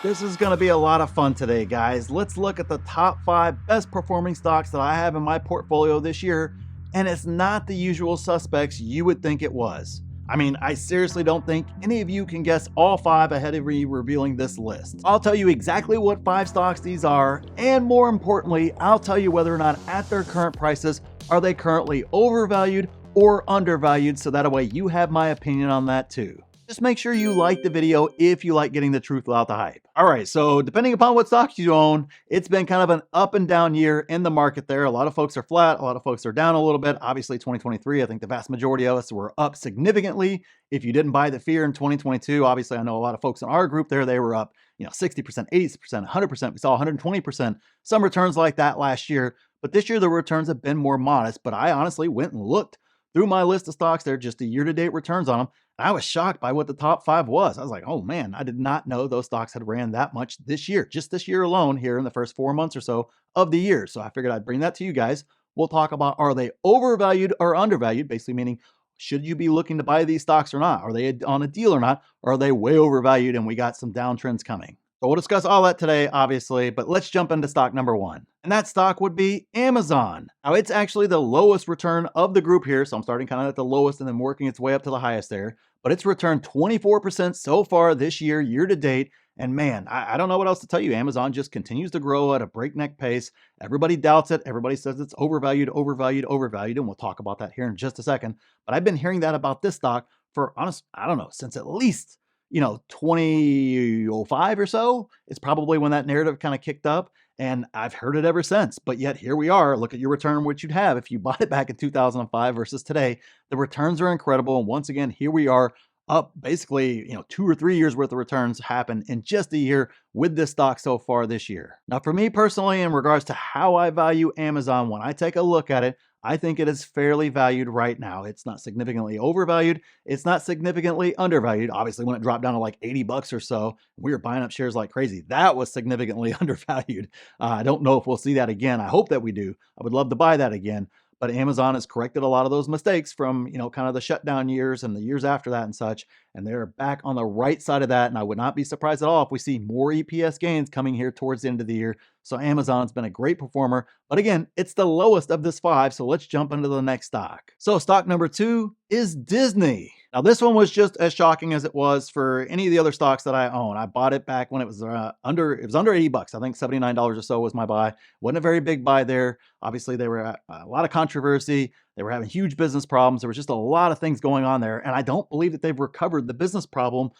This is going to be a lot of fun today, guys. Let's look at the top 5 best performing stocks that I have in my portfolio this year, and it's not the usual suspects you would think it was. I mean, I seriously don't think any of you can guess all 5 ahead of me revealing this list. I'll tell you exactly what 5 stocks these are, and more importantly, I'll tell you whether or not at their current prices, are they currently overvalued or undervalued, so that way you have my opinion on that too. Just make sure you like the video if you like getting the truth without the hype. All right, so depending upon what stocks you own, it's been kind of an up and down year in the market there. A lot of folks are flat, a lot of folks are down a little bit. Obviously, 2023, I think the vast majority of us were up significantly. If you didn't buy the fear in 2022, obviously I know a lot of folks in our group there, they were up, 60%, 80%, 100%. We saw 120%, some returns like that last year. But this year, the returns have been more modest. But I honestly went and looked through my list of stocks there, just the year-to-date returns on them. I was shocked by what the top 5 was. I was like, oh man, I did not know those stocks had ran that much this year, just this year alone here in the first 4 months or so of the year. So I figured I'd bring that to you guys. We'll talk about, are they overvalued or undervalued? Basically meaning, should you be looking to buy these stocks or not? Are they on a deal or not? Or are they way overvalued and we got some downtrends coming? So we'll discuss all that today, obviously, but let's jump into stock number 1. And that stock would be Amazon. Now, it's actually the lowest return of the group here. So I'm starting kind of at the lowest and then working its way up to the highest there. But it's returned 24% so far this year, year to date. And man, I don't know what else to tell you. Amazon just continues to grow at a breakneck pace. Everybody doubts it. Everybody says it's overvalued, overvalued, overvalued. And we'll talk about that here in just a second. But I've been hearing that about this stock for, I don't know, since at least 2005 or so. It's probably when that narrative kind of kicked up, and I've heard it ever since. But yet here we are. Look at your return, which you'd have if you bought it back in 2005 versus today. The returns are incredible. And once again, here we are up basically, 2 or 3 years worth of returns happen in just a year with this stock so far this year. Now, for me personally, in regards to how I value Amazon, when I take a look at it, I think it is fairly valued right now. It's not significantly overvalued. It's not significantly undervalued. Obviously, when it dropped down to like 80 bucks or so, we were buying up shares like crazy. That was significantly undervalued. I don't know if we'll see that again. I hope that we do. I would love to buy that again. But Amazon has corrected a lot of those mistakes from, kind of the shutdown years and the years after that and such. And they're back on the right side of that. And I would not be surprised at all if we see more EPS gains coming here towards the end of the year. So Amazon's been a great performer. But again, it's the lowest of this 5. So let's jump into the next stock. So stock number 2 is Disney. Now, this one was just as shocking as it was for any of the other stocks that I own. I bought it back when it was under 80 bucks. I think $79 or so was my buy. Wasn't a very big buy there. Obviously, they were a lot of controversy. They were having huge business problems. There was just a lot of things going on there. And I don't believe that they've recovered the business problem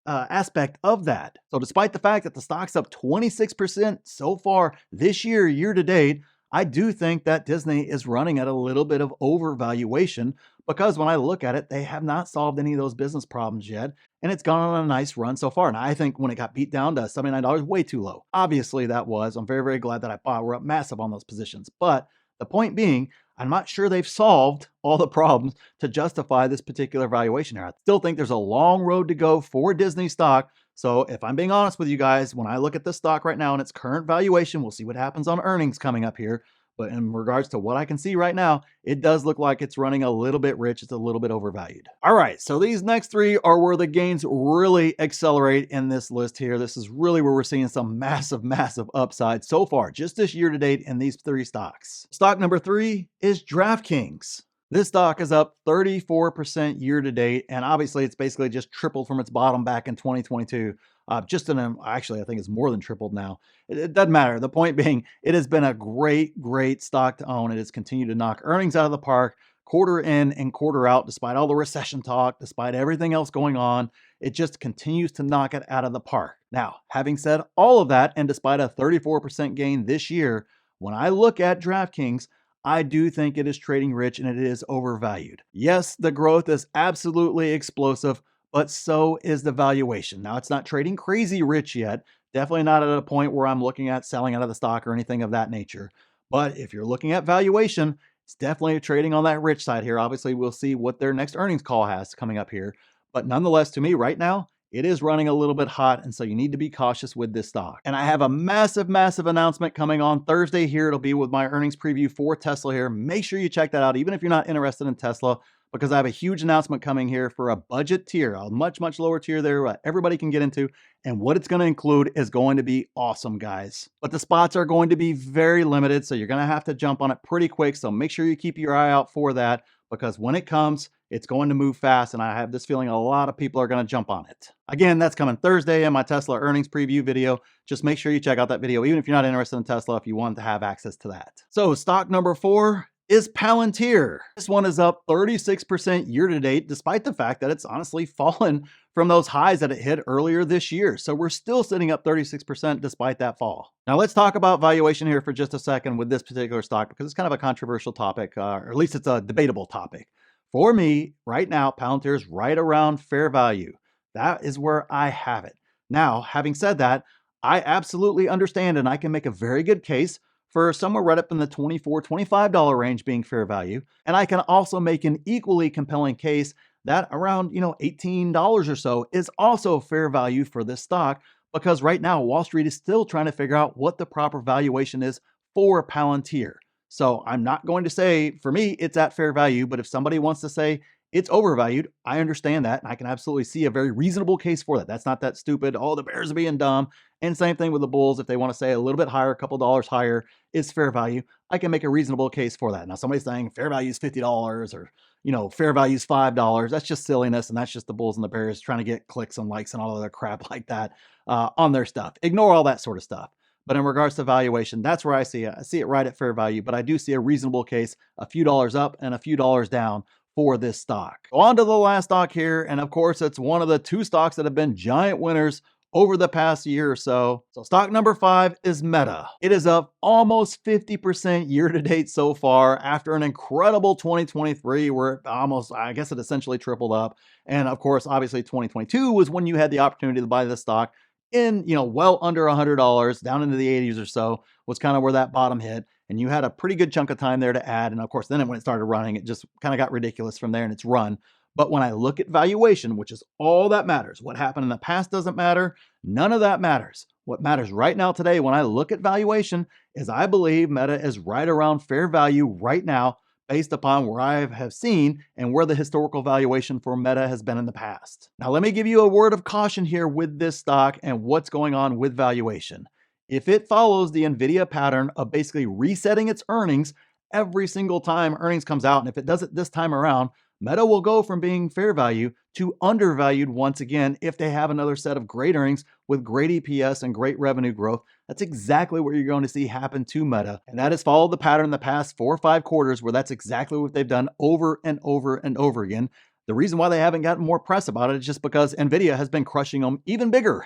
aspect of that. So despite the fact that the stock's up 26% so far this year, year to date, I do think that Disney is running at a little bit of overvaluation because when I look at it, they have not solved any of those business problems yet. And it's gone on a nice run so far. And I think when it got beat down to $79, way too low. Obviously that was. I'm very, very glad that I bought. We're up massive on those positions. But the point being, I'm not sure they've solved all the problems to justify this particular valuation here. I still think there's a long road to go for Disney stock. So if I'm being honest with you guys, when I look at this stock right now and its current valuation, we'll see what happens on earnings coming up here. But in regards to what I can see right now, it does look like it's running a little bit rich. It's a little bit overvalued. All right, so these next 3 are where the gains really accelerate in this list here. This is really where we're seeing some massive, massive upside so far, just this year to date in these 3 stocks. Stock number 3 is DraftKings. This stock is up 34% year to date, and obviously it's basically just tripled from its bottom back in 2022. Actually, I think it's more than tripled now. It doesn't matter. The point being, it has been a great, great stock to own. It has continued to knock earnings out of the park quarter in and quarter out, despite all the recession talk, despite everything else going on. It just continues to knock it out of the park. Now, having said all of that, and despite a 34% gain this year, when I look at DraftKings, I do think it is trading rich and it is overvalued. Yes, the growth is absolutely explosive, but so is the valuation. Now, it's not trading crazy rich yet. Definitely not at a point where I'm looking at selling out of the stock or anything of that nature. But if you're looking at valuation, it's definitely trading on that rich side here. Obviously, we'll see what their next earnings call has coming up here. But nonetheless, to me right now, it is running a little bit hot, and so you need to be cautious with this stock. And I have a massive, massive announcement coming on Thursday here. It'll be with my earnings preview for Tesla here. Make sure you check that out. Even if you're not interested in Tesla, because I have a huge announcement coming here for a budget tier, a much, much lower tier there everybody can get into. And what it's going to include is going to be awesome, guys. But the spots are going to be very limited, so you're going to have to jump on it pretty quick. So make sure you keep your eye out for that, because when it comes, it's going to move fast, and I have this feeling a lot of people are going to jump on it. Again, that's coming Thursday in my Tesla earnings preview video. Just make sure you check out that video, even if you're not interested in Tesla, if you want to have access to that. So stock number 4 is Palantir. This one is up 36% year to date, despite the fact that it's honestly fallen from those highs that it hit earlier this year. So we're still sitting up 36% despite that fall. Now let's talk about valuation here for just a second with this particular stock, because it's kind of a controversial topic, or at least it's a debatable topic. For me, right now, Palantir is right around fair value. That is where I have it. Now, having said that, I absolutely understand, and I can make a very good case for somewhere right up in the $24, $25 range being fair value. And I can also make an equally compelling case that around, $18 or so is also fair value for this stock, because right now Wall Street is still trying to figure out what the proper valuation is for Palantir. So I'm not going to say, for me, it's at fair value, but if somebody wants to say it's overvalued, I understand that, and I can absolutely see a very reasonable case for that. That's not that stupid, oh, the bears are being dumb. And same thing with the bulls. If they want to say a little bit higher, a couple dollars higher is fair value, I can make a reasonable case for that. Now, somebody's saying fair value is $50 or, fair value is $5. That's just silliness, and that's just the bulls and the bears trying to get clicks and likes and all other crap like that on their stuff. Ignore all that sort of stuff. But in regards to valuation, that's where I see it. I see it right at fair value, but I do see a reasonable case, a few dollars up and a few dollars down for this stock. On to the last stock here, and of course, it's one of the 2 stocks that have been giant winners over the past year or so. So stock number 5 is Meta. It is up almost 50% year to date so far after an incredible 2023 where it almost, I guess it essentially tripled up. And of course, obviously 2022 was when you had the opportunity to buy this stock in, well under $100, down into the 80s or so, was kind of where that bottom hit. And you had a pretty good chunk of time there to add. And of course, then when it started running, it just kind of got ridiculous from there and it's run. But when I look at valuation, which is all that matters, what happened in the past doesn't matter. None of that matters. What matters right now today, when I look at valuation, is I believe Meta is right around fair value right now, based upon where I have seen and where the historical valuation for Meta has been in the past. Now, let me give you a word of caution here with this stock and what's going on with valuation. If it follows the NVIDIA pattern of basically resetting its earnings every single time earnings comes out, and if it does it this time around, Meta will go from being fair value to undervalued once again if they have another set of great earnings with great EPS and great revenue growth. That's exactly what you're going to see happen to Meta. And that has followed the pattern in the past 4 or 5 quarters where that's exactly what they've done over and over and over again. The reason why they haven't gotten more press about it is just because NVIDIA has been crushing them even bigger.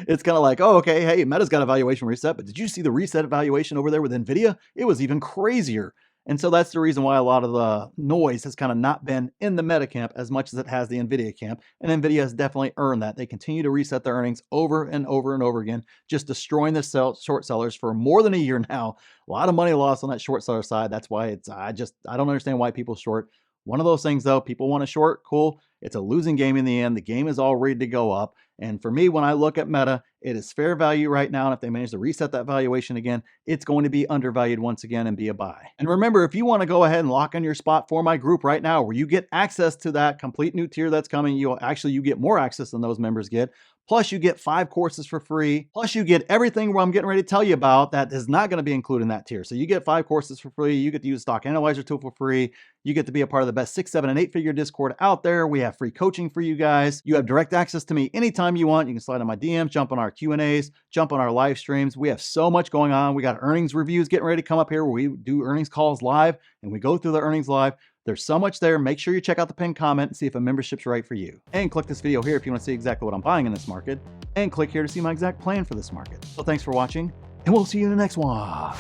It's kind of like, oh, okay, hey, Meta's got a valuation reset, but did you see the reset valuation over there with NVIDIA? It was even crazier. And so that's the reason why a lot of the noise has kind of not been in the Meta camp as much as it has the NVIDIA camp. And NVIDIA has definitely earned that. They continue to reset their earnings over and over and over again, just destroying the short sellers for more than a year now. A lot of money lost on that short seller side. That's why I don't understand why people short. One of those things though, people want to short, cool. It's a losing game in the end. The game is all ready to go up. And for me, when I look at Meta, it is fair value right now. And if they manage to reset that valuation again, it's going to be undervalued once again and be a buy. And remember, if you want to go ahead and lock in your spot for my group right now, where you get access to that complete new tier that's coming, you get more access than those members get. Plus you get 5 courses for free. Plus you get everything where I'm getting ready to tell you about that is not going to be included in that tier. So you get 5 courses for free. You get to use Stock Analyzer tool for free. You get to be a part of the best 6, 7, and 8-figure Discord out there. We have free coaching for you guys. You have direct access to me anytime you want. You can slide on my DMs, jump on our Q&As, jump on our live streams. We have so much going on. We got earnings reviews getting ready to come up here where we do earnings calls live and we go through the earnings live. There's so much there. Make sure you check out the pinned comment and see if a membership's right for you. And click this video here if you want to see exactly what I'm buying in this market. And click here to see my exact plan for this market. So thanks for watching, and we'll see you in the next one.